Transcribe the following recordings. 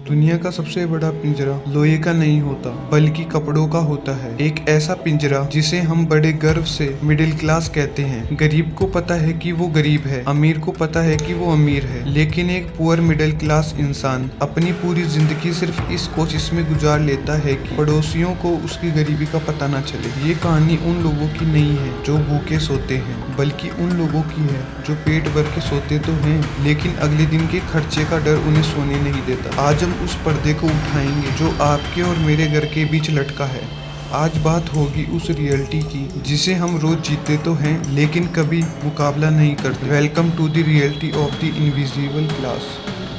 दुनिया का सबसे बड़ा पिंजरा लोहे का नहीं होता बल्कि कपड़ों का होता है। एक ऐसा पिंजरा जिसे हम बड़े गर्व से मिडिल क्लास कहते हैं। गरीब को पता है कि वो गरीब है, अमीर को पता है कि वो अमीर है, लेकिन एक पुअर मिडिल क्लास इंसान अपनी पूरी जिंदगी सिर्फ इस कोशिश में गुजार लेता है कि पड़ोसियों को उसकी गरीबी का पता न चले। ये कहानी उन लोगों की नहीं है जो भूखे सोते हैं, बल्कि उन लोगों की है जो पेट भर के सोते तो हैं, लेकिन अगले दिन के खर्चे का डर उन्हें सोने नहीं देता। आज हम उस पर्दे को उठाएंगे जो आपके और मेरे घर के बीच लटका है। आज बात होगी उस रियलिटी की जिसे हम रोज जीते तो हैं लेकिन कभी मुकाबला नहीं करते। Welcome to the reality of the invisible class.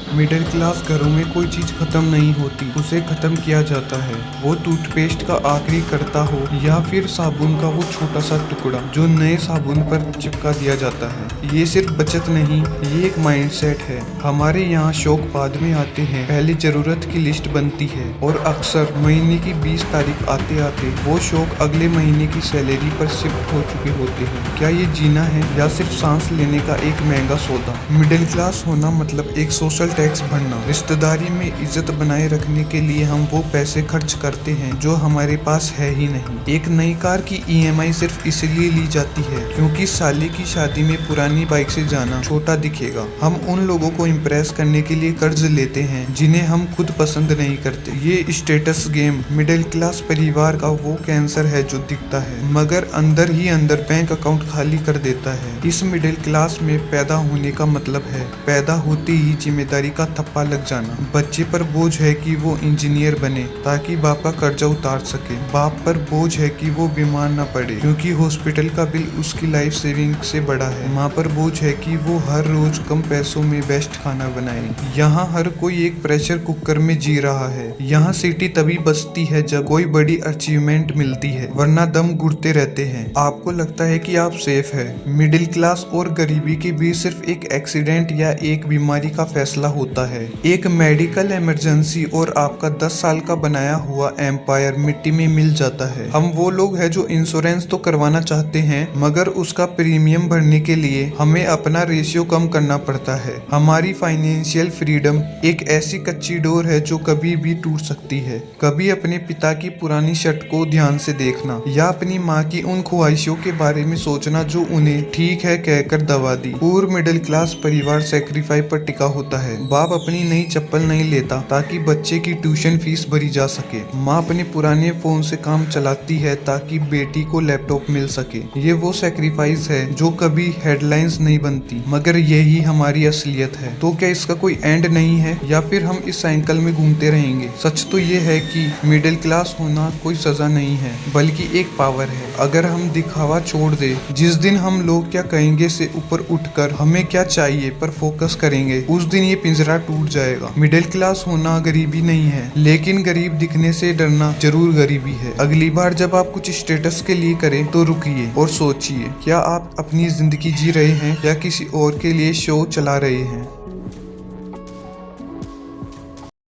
Middle class घरों में कोई चीज खत्म नहीं होती, उसे खत्म किया जाता है। वो टूथपेस्ट का आखिरी करता हो या फिर साबुन का वो छोटा सा टुकड़ा जो नए साबुन पर चिपका दिया जाता है। ये सिर्फ बचत नहीं, ये एक माइंडसेट है। हमारे यहाँ शौक बाद में आते हैं, पहले जरूरत की लिस्ट बनती है और अक्सर महीने की 20 तारीख आते आते वो शौक अगले महीने की सैलरी पर शिफ्ट हो चुके होते हैं। क्या ये जीना है या सिर्फ सांस लेने का एक महंगा सौदा? मिडिल क्लास होना मतलब एक सोशल टैक्स भरना। रिश्तेदारी में इज्जत बनाए रखने के लिए हम वो पैसे खर्च करते हैं जो हमारे पास है ही नहीं। एक नई कार की EMI सिर्फ इसलिए ली जाती है क्योंकि साले की शादी में पुरानी बाइक से जाना छोटा दिखेगा। हम उन लोगों को इम्प्रेस करने के लिए कर्ज लेते हैं जिन्हें हम खुद पसंद नहीं करते। ये स्टेटस गेम मिडिल क्लास परिवार का वो कैंसर है जो दिखता है मगर अंदर ही अंदर बैंक अकाउंट खाली कर देता है। इस मिडिल क्लास में पैदा होने का मतलब है पैदा होते ही जिम्मेदारी का थप्पा लग जाना। बच्चे पर बोझ है कि वो इंजीनियर बने ताकि बाप का कर्जा उतार सके। बाप पर बोझ है कि वो बीमार न पड़े क्योंकि हॉस्पिटल का बिल उसकी लाइफ सेविंग से बड़ा है। माँ पर बोझ है कि वो हर रोज कम पैसों में बेस्ट खाना बनाए। यहाँ हर कोई एक प्रेशर कुकर में जी रहा है। यहाँ सिटी तभी बसती है जब कोई बड़ी अचीवमेंट मिलती है, वरना दम घुटते रहते हैं। आपको लगता है कि आप सेफ है। मिडिल क्लास और गरीबी के बीच सिर्फ एक एक्सीडेंट या एक बीमारी का फैसला होता है। एक मेडिकल इमरजेंसी और आपका 10 साल का बनाया हुआ एम्पायर मिट्टी में मिल जाता है। हम वो लोग हैं जो इंश्योरेंस तो करवाना चाहते हैं मगर उसका प्रीमियम भरने के लिए हमें अपना रेशियो कम करना पड़ता है। हमारी फाइनेंशियल फ्रीडम एक ऐसी कच्ची डोर है जो कभी भी टूट सकती है। कभी अपने पिता की पुरानी शर्ट को ध्यान से देखना या अपनी माँ की उन ख्वाहिशों के बारे में सोचना जो उन्हें ठीक है कहकर दबा दी। पूरे मिडिल क्लास परिवार सेक्रीफाइस पर टिका होता है। बाप अपनी नई चप्पल नहीं लेता ताकि बच्चे की ट्यूशन फीस भरी जा सके। माँ अपने पुराने फोन से काम चलाती है ताकि बेटी को लैपटॉप मिल सके। ये वो सेक्रीफाइस है जो कभी हेडलाइंस नहीं बनती मगर यही हमारी असलियत है। तो क्या इसका कोई एंड नहीं है या फिर हम इस साइकिल में घूमते रहेंगे? सच तो ये है कि मिडिल क्लास होना कोई सजा नहीं है बल्कि एक पावर है। अगर हम दिखावा छोड़ दे, जिस दिन हम लोग क्या कहेंगे से ऊपर उठकर हमें क्या चाहिए पर फोकस करेंगे, उस दिन ये पिंजरा टूट जाएगा। मिडिल क्लास होना गरीबी नहीं है, लेकिन गरीब दिखने से डरना जरूर गरीबी है। अगली बार जब आप कुछ स्टेटस के लिए करें तो रुकिए और सोचिए, क्या आप अपनी जिंदगी जी रहे हैं या किसी और के लिए शो चला रहे हैं?